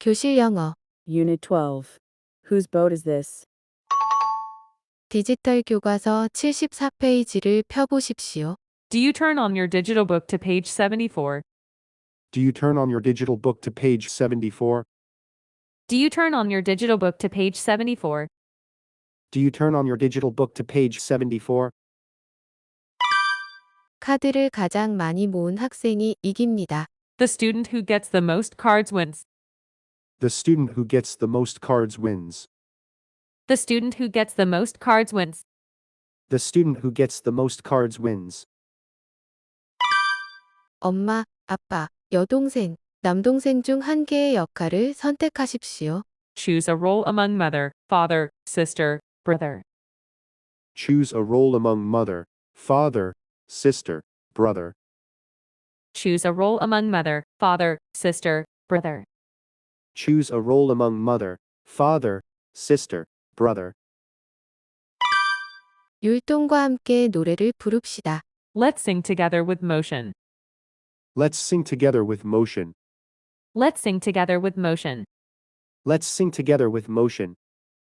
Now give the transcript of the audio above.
교실영어 Unit 12. Whose boat is this? 디지털 교과서 74페이지를 펴보십시오. Do you turn on your digital book to page 74? Do you turn on your digital book to page 74? Do you turn on your digital book to page 74? Do you turn on your digital book to page 74? 카드를 가장 많이 모은 학생이 이깁니다. The student who gets the most cards wins. The student who gets the most cards wins. The student who gets the most cards wins. The student who gets the most cards wins. 엄마, 아빠, 여동생, 남동생 중 한 개의 역할을 선택하십시오. Choose a role among mother, father, sister, brother. Choose a role among mother, father, sister, brother. Choose a role among mother, father, sister, brother. Choose a role among mother, father, sister, brother. 율동과 함께 노래를 부릅시다. Let's sing together with motion. Let's sing together with motion. Let's sing together with motion. Let's sing together with motion.